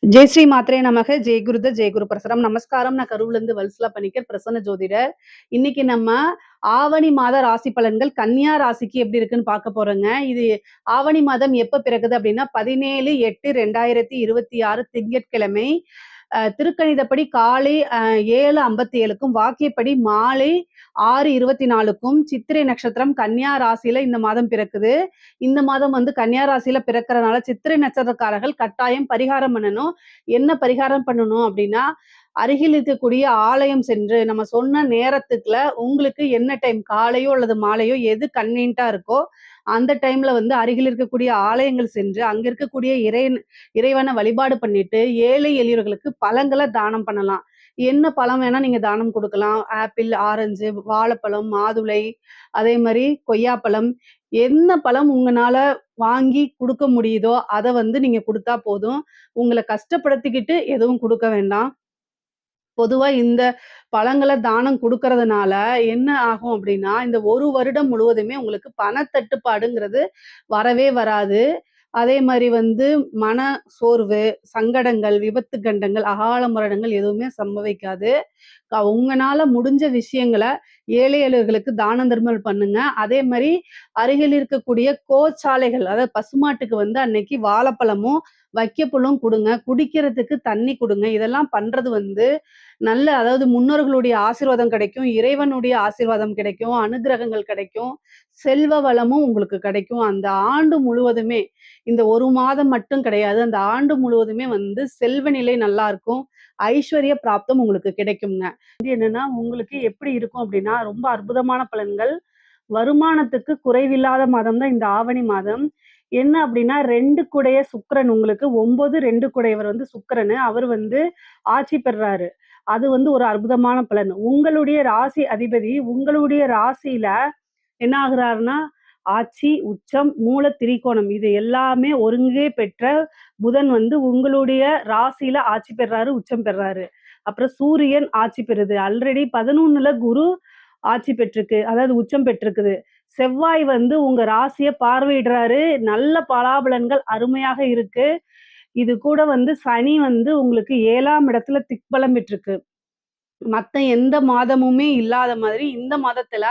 ஜெய் ஸ்ரீ மாத்ரே நமக. ஜெய் குருத ஜெய் குரு பிரசரம். நமஸ்காரம். நான் கரூர்லேருந்து வல்சலா பணிக்கர், பிரசன்ன ஜோதிடர். இன்னைக்கு நம்ம ஆவணி மாத ராசி பலன்கள் கன்னியா ராசிக்கு எப்படி இருக்குன்னு பார்க்க போறோங்க. இது ஆவணி மாதம் எப்ப பிறக்குது அப்படின்னா 17/8/2026 திங்கட்கிழமை. திருக்கணிதப்படி காலை 7:57க்கும் வாக்கியப்படி மாலை 6:24க்கும் சித்திரை நட்சத்திரம் கன்னியா ராசியில இந்த மாதம் பிறக்குது. இந்த மாதம் வந்து கன்னியா ராசியில பிறக்கறனால சித்திரை நட்சத்திரக்காரர்கள் கட்டாயம் பரிகாரம் பண்ணணும். என்ன பரிகாரம் பண்ணணும் அப்படின்னா, அருகில் இருக்கக்கூடிய ஆலயம் சென்று நம்ம சொன்ன நேரத்துக்குள்ள உங்களுக்கு என்ன டைம் காலையோ அல்லது மாலையோ எது கன்வீனியன்ட்டா இருக்கோ அந்த டைம்ல வந்து அருகில் இருக்கக்கூடிய ஆலயங்கள் சென்று அங்க இருக்கக்கூடிய இறைவனை வழிபாடு பண்ணிட்டு ஏழை எளியவர்களுக்கு பழங்களை தானம் பண்ணலாம். என்ன பழம் வேணா நீங்க தானம் கொடுக்கலாம். ஆப்பிள், ஆரஞ்சு, வாழைப்பழம், மாதுளை, அதே மாதிரி கொய்யாப்பழம், என்ன பழம் உங்களால வாங்கி கொடுக்க முடியுதோ அதை வந்து நீங்க கொடுத்தா போதும். உங்களை கஷ்டப்படுத்திக்கிட்டு எதுவும் கொடுக்க வேண்டாம். பொதுவா இந்த பழங்கள தானம் குடுக்கறதுனால என்ன ஆகும் அப்படின்னா, இந்த 1 வருடம் முழுவதுமே உங்களுக்கு பணத்தட்டுப்பாடுங்கிறது வரவே வராது. அதே மாரி வந்து மன சோர்வு, சங்கடங்கள், விபத்து கண்டங்கள், அகால மரணங்கள் எதுவுமே சம்பவிக்காது. உங்கனால முடிஞ்ச விஷயங்கள ஏழை எளியவர்களுக்கு தான தர்மம் பண்ணுங்க. அதே மாரி அருகில் இருக்கக்கூடிய கோச்சாலைகள், அதாவது பசுமாட்டுக்கு வந்து அன்னைக்கு வாழைப்பழமும், வைக்கப்புல்லும் குடுங்க. குடிக்கிறதுக்கு தண்ணி குடுங்க. இதெல்லாம் பண்றது வந்து அதாவது முன்னோர்களுடைய ஆசீர்வாதம் கிடைக்கும். இறைவனுடைய ஆசீர்வாதம் கிடைக்கும். அனுக்கிரகங்கள் கிடைக்கும். செல்வ வளமும் உங்களுக்கு கிடைக்கும். அந்த ஆண்டு முழுவதுமே, இந்த 1 மாதம் மட்டும் கிடையாது. அந்த ஆண்டு முழுவதுமே வந்து செல்வ நிலை நல்லா இருக்கும். ஐஸ்வர்ய பிராப்தம் உங்களுக்கு கிடைக்கும்ங்க. இது என்னன்னா, உங்களுக்கு எப்படி இருக்கும் அப்படின்னா, ரொம்ப அற்புதமான பலன்கள். வருமானத்துக்கு குறைவில்லாத மாதம் தான் இந்த ஆவணி மாதம். என்ன அப்படின்னா 2 குடைய சுக்கிரன் உங்களுக்கு 9, 2 குடையவர் வந்து சுக்கிரனு. அவர் வந்து ஆட்சி பெறுறாரு. அது வந்து ஒரு அற்புதமான பலன். உங்களுடைய ராசி அதிபதி உங்களுடைய ராசியில என்ன ஆகுறாருன்னா, ஆட்சி, உச்சம், மூல திரிகோணம் இது எல்லாமே ஒருங்கே பெற்ற புதன் வந்து உங்களுடைய ராசியில ஆட்சி பெறாரு, உச்சம் பெறாரு. அப்புறம் சூரியன் ஆட்சி பெறுது. ஆல்ரெடி 11ல குரு ஆட்சி பெற்றிருக்கு. அதாவது உச்சம் பெற்றிருக்குது. செவ்வாய் வந்து உங்க ராசிய பார்வையிடுறாரு. நல்ல பலாபலன்கள் அருமையாக இருக்கு. இது கூட வந்து சனி வந்து உங்களுக்கு 7ஆம் இடத்துல திக்பலம் பெற்றிருக்கு. மத்த எந்த மாதமுமே இல்லாத மாதிரி இந்த மாதத்துல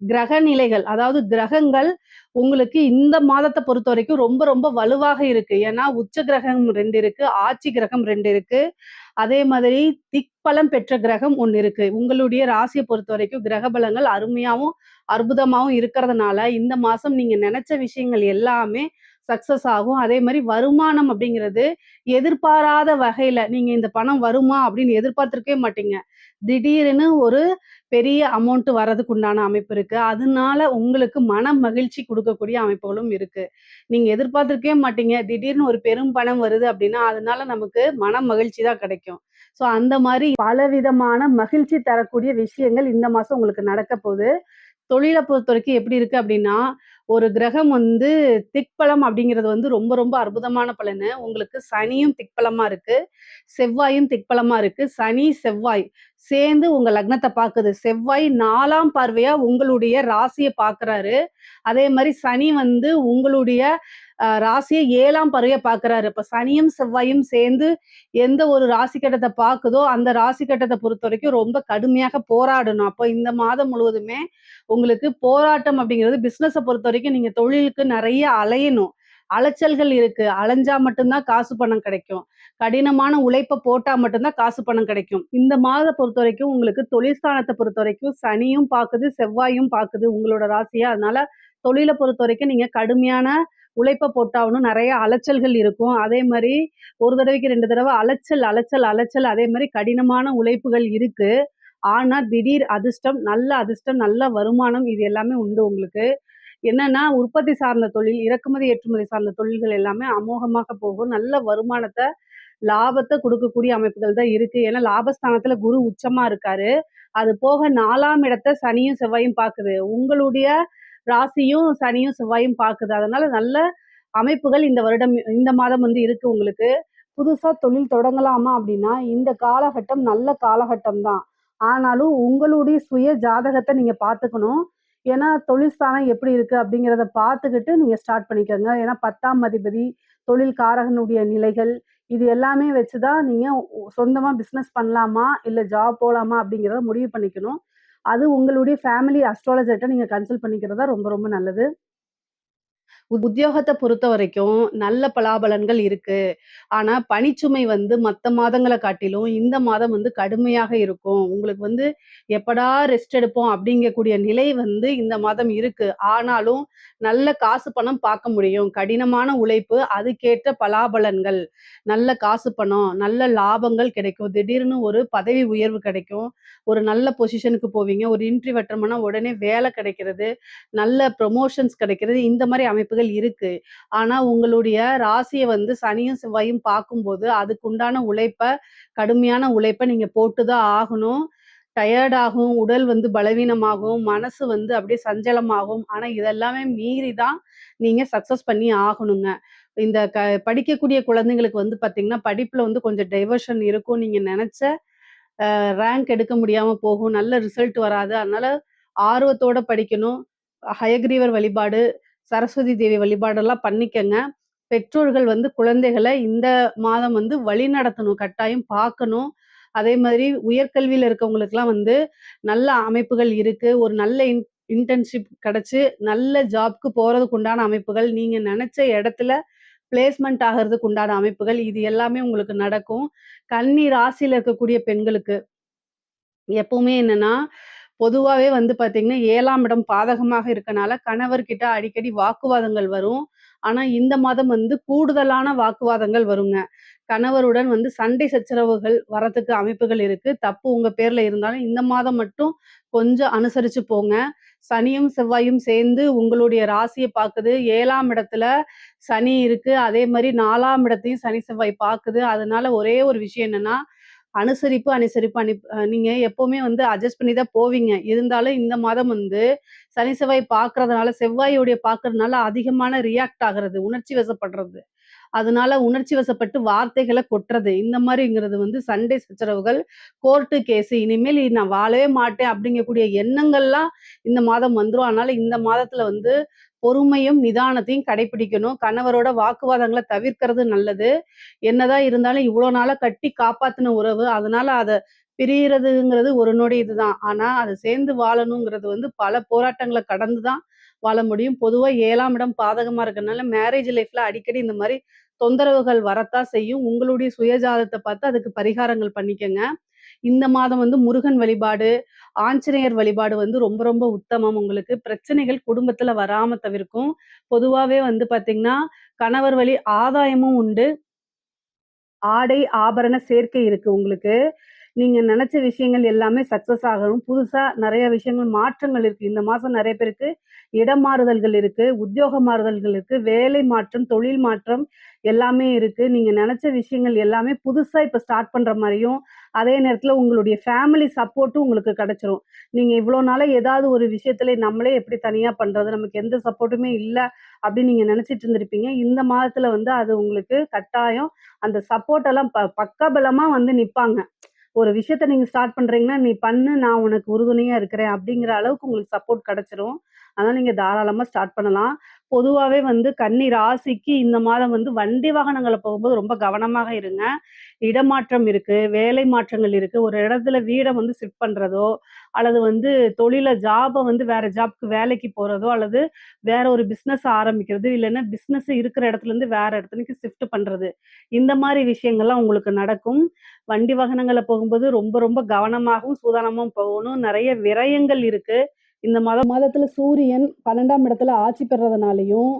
கிரக நிலைகள், அதாவது கிரகங்கள் உங்களுக்கு இந்த மாதத்த பொறுத்தவரைக்கும் ரொம்ப ரொம்ப வலுவாக இருக்கு. ஏன்னா உச்ச கிரகம் 2 இருக்கு, ஆட்சி கிரகம் 2 இருக்கு. அதே மாதிரி திக்பலம் பெற்ற கிரகம் 1 இருக்கு. உங்களுடைய ராசிய பொறுத்தவரைக்கும் கிரக பலங்கள் அருமையாவும், அற்புதமாவும் இருக்கிறதுனால, இந்த மாசம் நீங்க நெனச்ச விஷயங்கள் எல்லாமே சக்சஸ் ஆகும். அதே மாரி வருமானம் அப்படிங்கிறது எதிர்பாராத வகையில நீங்க இந்த பணம் வருமா அப்படின்னு எதிர்பார்த்திருக்கவே மாட்டீங்க. திடீர்னு ஒரு பெரிய அமௌண்ட் வர்றதுக்கு உண்டான அமைப்பு இருக்கு. அதனால உங்களுக்கு மன மகிழ்ச்சி குடுக்கக்கூடிய அமைப்புகளும் இருக்கு. நீங்க எதிர்பார்த்திருக்கவே மாட்டீங்க. திடீர்னு ஒரு பெரும் பணம் வருது அப்படின்னா, அதனால நமக்கு மன மகிழ்ச்சி தான் கிடைக்கும். ஸோ அந்த மாரி பலவிதமான மகிழ்ச்சி தரக்கூடிய விஷயங்கள் இந்த மாசம் உங்களுக்கு நடக்கப் போகுது. தொழில பொறுத்தவரைக்கும் எப்படி இருக்கு அப்படின்னா, ஒரு கிரகம் வந்து திக்பலம் அப்படிங்கிறது வந்து ரொம்ப ரொம்ப அற்புதமான பலனு. உங்களுக்கு சனியும் திக்பலமா இருக்கு. செவ்வாயும் திக்பலமா இருக்கு. சனி, செவ்வாய் சேர்ந்து உங்க லக்னத்த பாக்குது. செவ்வாய் 4ஆம் பார்வையா உங்களுடைய ராசிய பாக்குறாரு. அதே மாரி சனி வந்து உங்களுடைய ராசிய 7ஆம் பார்வையா பாக்குறாரு. இப்ப சனியும், செவ்வாயும் சேர்ந்து எந்த ஒரு ராசி கட்டத்த பாக்குதோ, அந்த ராசி கட்டத்த பொறுத்தவரைக்கும் ரொம்ப கடுமையாக போராடணும். அப்போ இந்த மாதம் முழுவதுமே உங்களுக்கு போராட்டம் அப்படிங்கிறது பிசினஸ பொறுத்தவரைக்கும் நீங்க தொழிலுக்கு நெறைய அலையணும். அலைச்சல்கள் இருக்கு. அலைஞ்சா மட்டும் தான் காசு பணம் கிடைக்கும். கடினமான உழைப்ப போட்டா மட்டும் தான் காசு பணம் கிடைக்கும். இந்த மாதத்த பொறுத்தவரைக்கும் உங்களுக்கு தொழில் ஸ்தானத்த பொறுத்தவரைக்கும் சனியும் பாக்குது, செவ்வாயும் பாக்குது உங்களோட ராசிய. அதனால தொழில பொறுத்தவரைக்கும் நீங்க கடுமையான உழைப்ப போட்டாகணும். நெறைய அலைச்சல்கள் இருக்கும். அதே மாரி 1 தடவைக்கு 2 தடவ அலைச்சல், அலைச்சல், அலைச்சல் அதே மாரி கடினமான உழைப்புகள் இருக்கு. ஆனா திடீர் அதிர்ஷ்டம், நல்ல அதிர்ஷ்டம், நல்ல வருமானம் இது எல்லாமே உண்டு உங்களுக்கு. என்னன்னா, உற்பத்தி சார்ந்த தொழில், இறக்குமதி, ஏற்றுமதி சார்ந்த தொழில்கள் எல்லாமே அமோகமாக போகும். நல்ல வருமானத்த, லாபத்த குடுக்கக்கூடிய அமைப்புகள் தான் இருக்கு. ஏன்னா, லாபஸ்தானத்துல குரு உச்சமா இருக்காரு. அது போக 4ஆம் இடத்த சனியும், செவ்வாயும் பாக்குது. உங்களுடைய ராசியும் சனியும், செவ்வாயும் பாக்குது. அதனால நல்ல அமைப்புகள் இந்த வருடம் இந்த மாதம் வந்து இருக்கு உங்களுக்கு. புதுசா தொழில் தொடங்கலாமா அப்படின்னா, இந்த காலகட்டம் நல்ல காலகட்டம் தான். ஆனாலும் உங்களுடைய சுய ஜாதகத்த நீங்க பாத்துக்கணும். ஏன்னா, தொழில் ஸ்தானம் எப்படி இருக்கு அப்படிங்கிறத பார்த்துக்கிட்டு நீங்க ஸ்டார்ட் பண்ணிக்கங்க. ஏன்னா 10ஆம் அதிபதி, தொழில் காரகனுடைய நிலைகள் இது எல்லாமே வச்சு தான் நீங்க சொந்தமா பிசினஸ் பண்ணலாமா? இல்ல ஜாப் போலாமா? அப்படிங்கிறத முடிவு பண்ணிக்கணும். அது உங்களுடைய ஃபேமிலி அஸ்ட்ராலஜர்ட்ட நீங்க கன்சல்ட் பண்ணிக்கிறது தான் ரொம்ப ரொம்ப நல்லது. உத்தியோகத்த பொறுத்தவரைக்கும் நல்ல பலாபலன்கள் இருக்கு. ஆனா, பணிச்சுமை வந்து மத்த மாதங்கள காட்டிலும் இந்த மாதம் வந்து கடுமையாக இருக்கும். உங்களுக்கு வந்து எப்படா ரெஸ்ட் எடுப்போம் அப்படிங்கக்கூடிய நிலை வந்து இந்த மாதம் இருக்கு. ஆனாலும் நல்ல காசு பணம் பார்க்க முடியும். கடினமான உழைப்பு, அதுக்கேற்ற பலாபலன்கள், நல்ல காசு பணம், நல்ல லாபங்கள் கிடைக்கும். திடீர்னு ஒரு பதவி உயர்வு கிடைக்கும். ஒரு நல்ல பொசிஷனுக்கு போவீங்க. ஒரு இன்டர்வியூ அட்டெண்ட் பண்ணா உடனே வேலை கிடைக்கிறது. நல்ல ப்ரமோஷன்ஸ் கிடைக்கிறது. இந்த மாரி அமைப்புகள் இருக்கு. ஆனா, உங்களுடைய ராசிய வந்து சனியும், செவ்வாயும் பார்க்கும்போது, அதுக்குண்டான கடுமையான உழைப்ப நீங்க போட்டு தான் ஆகணும். டயர்ட் ஆகும், உடல் வந்து பலவீனமாகும், மனசு வந்து அப்படியே சஞ்சலமாகும். ஆனா, இதெல்லாமே மீறி தான் நீங்க சக்சஸ் பண்ணி ஆகணுங்க. இந்த படிக்கக்கூடிய குழந்தைங்களுக்கு வந்து பார்த்தீங்கன்னா, படிப்புல வந்து கொஞ்சம் டைவர்ஷன் இருக்கும். நீங்க நெனச்ச ரேங்க் எடுக்க முடியாம போகும். நல்ல ரிசல்ட் வராது. அதனால ஆர்வத்தோட படிக்கணும். ஹயக்ரீவர் வழிபாடு, சரஸ்வதி தேவி வழிபாடெல்லாம் பண்ணிக்கங்க. பெற்றோர்கள் வந்து குழந்தைகள இந்த மாதம் வந்து வழிநடத்தணும். கட்டாயம் பார்க்கணும். அதே மாதிரி உயர்கல்வியில இருக்கவங்களுக்கெல்லாம் வந்து நல்ல அமைப்புகள் இருக்கு. ஒரு நல்ல இன்டர்ன்ஷிப் கிடைச்சு, நல்ல ஜாப்க்கு போறதுக்கு உண்டான அமைப்புகள், நீங்க நெனச்ச இடத்துல பிளேஸ்மெண்ட் ஆகறதுக்கு உண்டான அமைப்புகள், இது எல்லாமே உங்களுக்கு நடக்கும். கன்னி ராசியில இருக்கக்கூடிய பெண்களுக்கு எப்பவுமே என்னன்னா, பொதுவாவே வந்து பார்த்தீங்கன்னா, 7ஆம் இடம் பாதகமாக இருக்கனால, கணவர்கிட்ட அடிக்கடி வாக்குவாதங்கள் வரும். ஆனா, இந்த மாதம் வந்து கூடுதலான வாக்குவாதங்கள் வருங்க. கணவருடன் வந்து சண்டை சச்சரவுகள் வரதுக்கு அமைப்புகள் இருக்கு. தப்பு உங்க பேர்ல இருந்தாலும், இந்த மாதம் மட்டும் கொஞ்சம் அனுசரிச்சு போங்க. சனியும், செவ்வாயும் சேர்ந்து உங்களுடைய ராசிய பாக்குது. 7ஆம் இடத்துல சனி இருக்கு. அதே மாரி 4ஆம் இடத்தையும் சனி, செவ்வாய் பாக்குது. அதனால ஒரே ஒரு விஷயம் என்னன்னா, அனுசரிப்பு, அனுசரிப்பு நீங்க எப்பவுமே வந்து அட்ஜஸ்ட் பண்ணி தான் போவீங்க. இருந்தாலும் இந்த மாதம் வந்து சனி, செவ்வாய் பார்க்கறதுனால செவ்வாயுடைய பார்க்கறதுனால அதிகமான ரியாக்ட் ஆகுறது, உணர்ச்சி வசப்படுறது. அதனால உணர்ச்சி வசப்பட்டு வார்த்தைகள கொட்டுறது. இந்த மாரிங்கிறது வந்து சண்டை சச்சரவுகள், கோர்ட்டு கேஸ் இனிமேல் நான் வாழவே மாட்டேன் அப்படிங்கக்கூடிய எண்ணங்கள்லாம் இந்த மாதம் வந்துரும். அதனால இந்த மாதத்துல வந்து பொறுமையும், நிதானத்தையும் கடைப்பிடிக்கணும். கணவரோட வாக்குவாதங்கள தவிர்க்கிறது நல்லது. என்னதான் இருந்தாலும் இவ்வளோ நாளா கட்டி காப்பாத்துன உறவு. அதனால அத பிரியறதுங்கிறது ஒரு நொடி இதுதான். ஆனா, அத சேர்ந்து வாழணுங்கிறது வந்து பல போராட்டங்கள கடந்து தான் வாழ முடியும். பொதுவா 7ஆம் இடம் பாதகமா இருக்கனால, மேரேஜ் லைஃப்ல அடிக்கடி இந்த மாரி தொந்தரவுகள் வரத்தான் செய்யும். உங்களுடைய சுயஜாதத்த பார்த்து அதுக்கு பரிகாரங்கள் பண்ணிக்கங்க. இந்த மாதம் வந்து முருகன் வழிபாடு, ஆஞ்சநேயர் வழிபாடு வந்து ரொம்ப ரொம்ப உத்தமம் உங்களுக்கு. பிரச்சனைகள் குடும்பத்துல வராம தவிர்க்கும். பொதுவாவே வந்து பார்த்தீங்கன்னா, கணவர் வழி ஆதாயமும் உண்டு. ஆடை, ஆபரண சேர்க்கை இருக்கு உங்களுக்கு. நீங்க நெனச்ச விஷயங்கள் எல்லாமே சக்சஸ் ஆகணும். புதுசா நெறைய விஷயங்கள் மாற்றங்கள் இருக்கு. இந்த மாசம் நெறைய பேருக்கு இடம் மாறுதல்கள் இருக்கு. உத்தியோக மாறுதல்கள் இருக்கு. வேலை மாற்றம், தொழில் மாற்றம் எல்லாமே இருக்கு. நீங்க நெனச்ச விஷயங்கள் எல்லாமே புதுசா இப்ப ஸ்டார்ட் பண்ற மாரியும், அதே நேரத்துல உங்களுடைய ஃபேமிலி சப்போர்ட்டும் உங்களுக்கு கிடைச்சிரும். நீங்க இவ்ளோ நாளா ஏதாவது ஒரு விஷயத்துல நம்மளே எப்படி தனியா பண்றது? நமக்கு எந்த சப்போர்ட்டுமே இல்ல அப்படின்னு நீங்க நெனச்சிட்டு இருந்திருப்பீங்க. இந்த மாதத்துல வந்து அது உங்களுக்கு கட்டாயம் அந்த சப்போர்ட் எல்லாம் பக்கபலமா வந்து நிப்பாங்க. ஒரு விஷயத்த நீங்க ஸ்டார்ட் பண்றீங்கன்னா, "நீ பண்ணு, நான் உனக்கு உறுதுணையா இருக்கிறேன்." அப்படிங்கிற அளவுக்கு உங்களுக்கு சப்போர்ட் கிடைச்சிரும். அதனால நீங்க தாராளமா ஸ்டார்ட் பண்ணலாம். பொதுவாவே வந்து கன்னி ராசிக்கு இந்த மாதம் வந்து வண்டி வாகனங்கள்ல போகும்போது ரொம்ப கவனமாக இருங்க. இடமாற்றம் இருக்கு, வேலை மாற்றங்கள் இருக்கு. ஒரு இடத்துல வீட வந்து ஷிஃப்ட் பண்றதோ, அல்லது வந்து ஜாப வந்து வேற ஜாப்க்கு வேலைக்கு போறதோ, அல்லது வேற ஒரு பிசினஸ் ஆரம்பிக்கிறது, இல்லன்னா பிசினஸ் இருக்கிற இடத்துலருந்து வேற இடத்துக்கு ஷிஃப்ட் பண்றது. இந்த மாரி விஷயங்கள்லாம் உங்களுக்கு நடக்கும். வண்டி வாகனங்கள்ல போகும்போது ரொம்ப ரொம்ப கவனமாகவும், சூதானமாவும் போகணும். நெறைய விரயங்கள் இருக்கு. இந்த மாதத்துல சூரியன் 12ஆம் இடத்துல ஆட்சி பெறதுனாலயும்,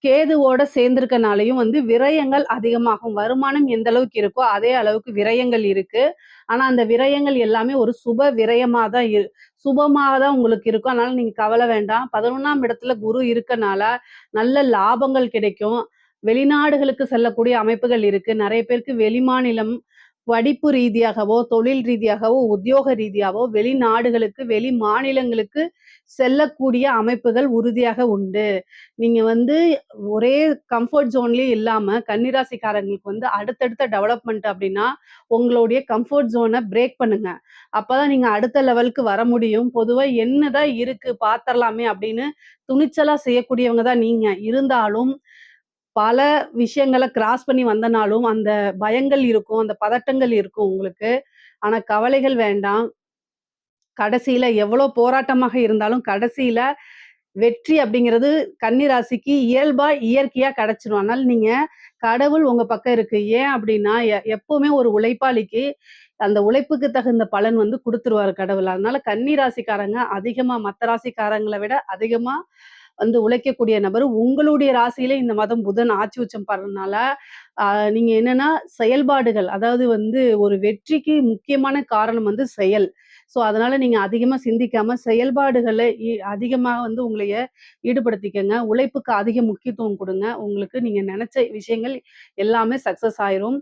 கேதுவோட சேர்ந்திருக்கனாலயும் வந்து விரயங்கள் அதிகமாகும். வருமானம் எந்த அளவுக்கு இருக்கோ, அதே அளவுக்கு விரயங்கள் இருக்கு. ஆனா, அந்த விரயங்கள் எல்லாமே ஒரு சுப விரயமா தான் சுபமா தான் உங்களுக்கு இருக்கும். அதனால நீங்க கவல வேண்டாம். 11ஆம் இடத்துல குரு இருக்கனால, நல்ல லாபங்கள் கிடைக்கும். வெளிநாடுகளுக்கு செல்லக்கூடிய அமைப்புகள் இருக்கு. நெறைய பேருக்கு வெளிமாநிலம் படிப்பு ரீதியாகவோ, தொழில் ரீதியாகவோ, உத்தியோக ரீதியாவோ வெளிநாடுகளுக்கு, வெளி மாநிலங்களுக்கு செல்லக்கூடிய அமைப்புகள் உறுதியாக உண்டு. நீங்க வந்து ஒரே கம்ஃபோர்ட் ஜோன்லயே இல்லாம, கன்னிராசிக்காரங்களுக்கு வந்து அடுத்தடுத்த டெவலப்மெண்ட் அப்டின்னா, உங்களுடைய கம்ஃபோர்ட் ஜோன பிரேக் பண்ணுங்க. அப்பதான் நீங்க அடுத்த லெவலுக்கு வர முடியும். பொதுவா என்னதான் இருக்கு பாத்தரலாமே அப்படின்னு துணிச்சலா செய்யக்கூடியவங்க தான் நீங்க. இருந்தாலும் பல விஷயங்கள கிராஸ் பண்ணி வந்தனாலும், அந்த பயங்கள் இருக்கும், அந்த பதட்டங்கள் இருக்கும் உங்களுக்கு. ஆனா கவலைகள் வேண்டாம். கடைசியில எவ்வளோ போராட்டமாக இருந்தாலும், கடைசியில வெற்றி அப்படிங்கிறது கன்னி ராசிக்கு இயல்பா, இயற்கையா கிடைச்சிரும். அதனால நீங்க கடவுள் உங்க பக்கம் இருக்கு. ஏன் அப்படின்னா, எப்பவுமே ஒரு உழைப்பாளிக்கு அந்த உழைப்புக்கு தகுந்த பலன் வந்து குடுத்துருவாரு கடவுள். அதனால கன்னி ராசிக்காரங்க அதிகமா மத்த ராசிக்காரங்கள விட அதிகமா வந்து உழைக்கக்கூடிய நபர். உங்களுடைய ராசியிலே இந்த மாதம் புதன் ஆட்சி உச்சம் பெறனால, அ நீங்க என்னன்னா செயல்பாடுகள், அதாவது வந்து ஒரு வெற்றிக்கு முக்கியமான காரணம் வந்து செயல். ஸோ, அதனால நீங்க அதிகமா சிந்திக்காம செயல்பாடுகள்ல அதிகமா வந்து உங்களைய ஈடுபடுத்திக்கங்க. உழைப்புக்கு அதிக முக்கியத்துவம் குடுங்க. உங்களுக்கு நீங்க நெனச்ச விஷயங்கள் எல்லாமே சக்சஸ் ஆயிரும்.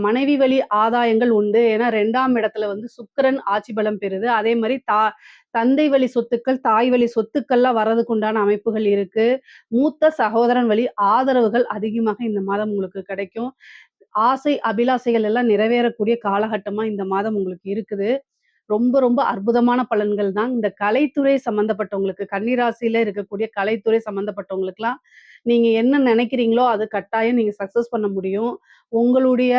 மனைவி வழி ஆதாயங்கள் உண்டு. ஏன்னா 2ஆம் இடத்துல வந்து சுக்கிரன் ஆட்சி பலம் பெறுது. அதே மாரி தந்தை வழி சொத்துக்கள், தாய் வழி சொத்துக்கள்லாம் வர்றதுக்கு உண்டான அமைப்புகள் இருக்கு. மூத்த சகோதரன் வழி ஆதரவுகள் அதிகமாக இந்த மாதம் உங்களுக்கு கிடைக்கும். ஆசை, அபிலாசைகள் எல்லாம் நிறைவேறக்கூடிய காலகட்டமா இந்த மாதம் உங்களுக்கு இருக்குது. ரொம்ப, ரொம்ப அற்புதமான பலன்கள் தான். இந்த கலைத்துறை சம்மந்தப்பட்டவங்களுக்கு, கன்னி ராசியில இருக்கக்கூடிய கலைத்துறை சம்மந்தப்பட்டவங்களுக்குலாம், நீங்க என்ன நெனைக்கிறீங்களோ, அது கட்டாயம் நீங்க சக்சஸ் பண்ண முடியும். உங்களுடைய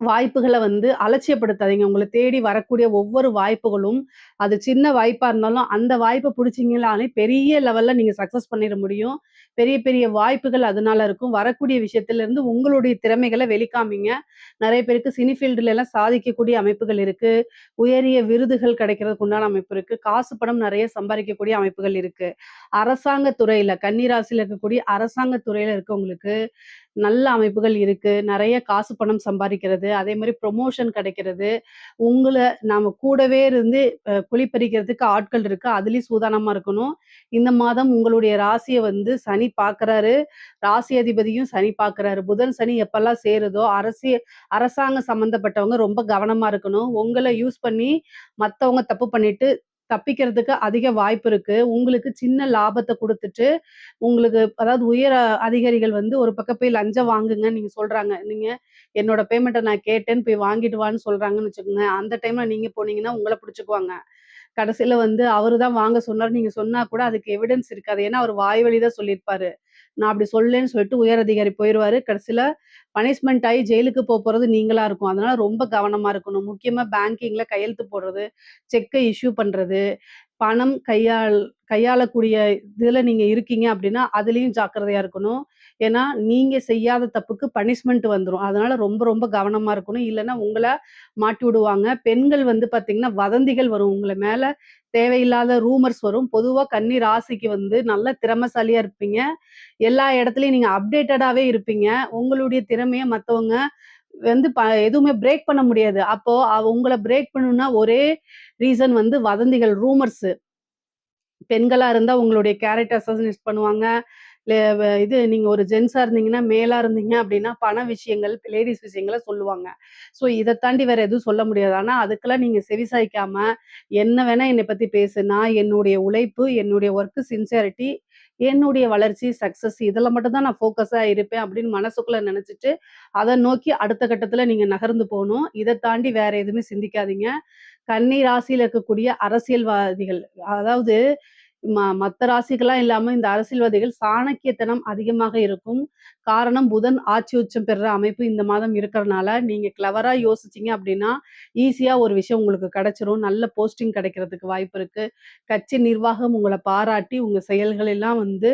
வாய்ப்புகள வந்து அலட்சியப்படுத்தாதீங்க. உங்கள தேடி வரக்கூடிய ஒவ்வொரு வாய்ப்புகளும், அது சின்ன வாய்ப்பா இருந்தாலும், அந்த வாய்ப்ப புடிச்சீங்கனாலே பெரிய லெவல்ல நீங்க சக்சஸ் பண்ணிற முடியும். பெரிய, பெரிய வாய்ப்புகள் அதனால இருக்கும். வரக்கூடிய விஷயத்திலருந்து உங்களுடைய திறமைகள வெளிக்காமிங்க. நெறைய பேருக்கு சினி ஃபீல்டுலலாம் சாதிக்கக்கூடிய அமைப்புகள் இருக்கு. உயரிய விருதுகள் கிடைக்கிறதுக்கு உண்டான அமைப்பு இருக்கு. காசு பணம் நெறைய சம்பாரிக்கக்கூடிய அமைப்புகள் இருக்கு. அரசாங்க துறையில, கன்னி ராசியில இருக்கக்கூடிய அரசாங்க துறையில இருக்கவங்களுக்கு நல்ல அமைப்புகள் இருக்கு. நெறைய காசு பணம் சம்பாரிக்கிறது, அதே மாரி ப்ரமோஷன் கிடைக்கிறது. உங்கள நாம கூடவே இருந்து குழிப்பறிக்கிறதுக்கு ஆட்கள் இருக்கு. அதுலயும் சூதானமா இருக்கணும். இந்த மாதம் உங்களுடைய ராசிய வந்து சனி பார்க்குறாரு. ராசி அதிபதியும் சனி பார்க்குறாரு. புதன், சனி எப்பல்லாம் சேருதோ, அரசாங்கம் சம்மந்தப்பட்டவங்க ரொம்ப கவனமா இருக்கணும். உங்கள யூஸ் பண்ணி மத்தவங்க தப்பு பண்ணிட்டு தப்பிக்கிறதுக்கு அதிக வாய்ப்பு இருக்கு. உங்களுக்கு சின்ன லாபத்த குடுத்துட்டு உங்களுக்கு அதாவது உயர் அதிகாரிகள் வந்து ஒரு பக்கம் போய் லஞ்சம் வாங்குங்கன்னு நீங்க சொல்றாங்க. நீங்க என்னோட பேமெண்ட்ட நான் கேட்டேன்னு போய் வாங்கிட்டு வான்னு சொல்றாங்கன்னு வச்சுக்கோங்க. அந்த டைம்ல நீங்க போனீங்கன்னா உங்கள புடிச்சுக்குவாங்க. கடைசில வந்து அவரு தான் வாங்க சொன்னாரு. நீங்க சொன்னா கூட அதுக்கு எவிடன்ஸ் இருக்காது. ஏன்னா அவரு வாய் வழி தான் சொல்லியிருப்பாரு. நான் அப்படி சொல்லலேன்னு சொல்லிட்டு உயர் அதிகாரி போயிருவாரு. கடைசில பனிஷ்மென்ட் ஆயி ஜெயிலுக்கு போறது நீங்களா இருக்கும். அதனால ரொம்ப கவனமா இருக்கணும். முக்கியமா பேங்கிங்ல கையெழுத்து போடுறது, செக்க இஷ்யூ பண்றது, பணம் கையாளக்கூடிய இதுல நீங்க இருக்கீங்க அப்படின்னா, அதுலயும் ஜாக்கிரதையா இருக்கணும். ஏன்னா, நீங்க செய்யாத தப்புக்கு பனிஷ்மென்ட் வந்துரும். அதனால ரொம்ப ரொம்ப கவனமா இருக்கணும். இல்லன்னா உங்கள மாட்டி விடுவாங்க. பெண்கள் வந்து பார்த்தீங்கன்னா, வதந்திகள் வரும். உங்கள மேல தேவையில்லாத ரூமர்ஸ் வரும். பொதுவா கன்னி ராசிக்கு வந்து நல்ல திறமைசாலியா இருப்பீங்க. எல்லா இடத்துலயும் நீங்க அப்டேட்டடாவே இருப்பீங்க. உங்களுடைய திறமைய மத்தவங்க வந்து எதுவுமே பிரேக் பண்ண முடியாது. அப்போ உங்கள பிரேக் பண்ணணும்னா ஒரே ரீசன் வந்து வதந்திகள், ரூமர்ஸ். பெண்களா இருந்தா உங்களுடைய கேரக்டர் அசஸினேட் பண்ணுவாங்க. இல்ல இது நீங்க ஒரு ஜென்ஸா இருந்தீங்கன்னா, மேலா இருந்தீங்க அப்டின்னா, பண விஷயங்கள், லேடீஸ் விஷயங்கள சொல்லுவாங்க. ஸோ இத தாண்டி வேற எதுவும் சொல்ல முடியாது. ஆனா, அதுக்கெல்லாம் நீங்க செவிசாய்க்காம, என்ன வேணா என்னை பத்தி பேசு. நான் என்னுடைய உழைப்பு, என்னுடைய ஒர்க் சின்சியாரிட்டி, என்னுடைய வளர்ச்சி, சக்சஸ் இதுல மட்டும் தான் நான் ஃபோக்கஸா இருப்பேன் அப்டின்னு மனசுக்குள்ள நெனச்சுட்டு, அத நோக்கி அடுத்த கட்டத்துல நீங்க நகர்ந்து போணும். இத தாண்டி வேற எதுவுமே சிந்திக்காதீங்க. கன்னி ராசியில இருக்கக்கூடிய அரசியல்வாதிகள், அதாவது மத்த ராசிகள்லாம் இல்லாம இந்த அரசியல்வாதிகள் சாணக்கியத்தனம் அதிகமாக இருக்கும். காரணம் புதன் ஆட்சி உச்சம் பெறுற அமைப்பு இந்த மாதம் இருக்கிறனால, நீங்க கிளவரா யோசிச்சீங்க அப்டின்னா, ஈஸியா ஒரு விஷயம் உங்களுக்கு கிடைச்சிரும். நல்ல போஸ்டிங் கிடைக்கிறதுக்கு வாய்ப்பு இருக்கு. கட்சி நிர்வாகம் உங்கள பாராட்டி, உங்க செயல்கள் எல்லாம் வந்து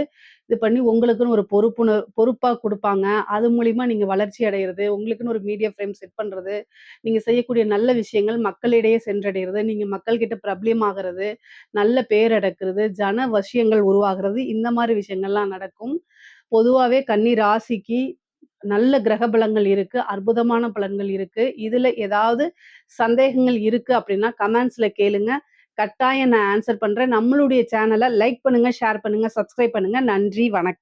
இது பண்ணி உங்களுக்குன்னு ஒரு பொறுப்பா குடுப்பாங்க. அது மூலியமா நீங்க வளர்ச்சி அடையறது, உங்களுக்குன்னு ஒரு மீடியா ஃப்ரேம் செட் பண்றது, நீங்க செய்யக்கூடிய நல்ல விஷயங்கள் மக்களிடையே சென்றடையறது, நீங்க மக்கள்கிட்ட பிரபல்யமாகறது, நல்ல பேர் எடுக்கிறது, ஜன வசியங்கள் உருவாகிறது, இந்த மாரி விஷயங்கள்லாம் நடக்கும். பொதுவாவே கன்னி ராசிக்கு நல்ல கிரக பலங்கள் இருக்கு. அற்புதமான பலன்கள் இருக்கு. இதுல ஏதாவது சந்தேகங்கள் இருக்கு அப்டின்னா, கமெண்ட்ஸ்ல கேளுங்க. கட்டாயம் நான் ஆன்ஸர் பண்றேன். நம்மளுடைய சேனல லைக் பண்ணுங்க, ஷேர் பண்ணுங்க, சப்ஸ்கிரைப் பண்ணுங்க. நன்றி, வணக்கம்.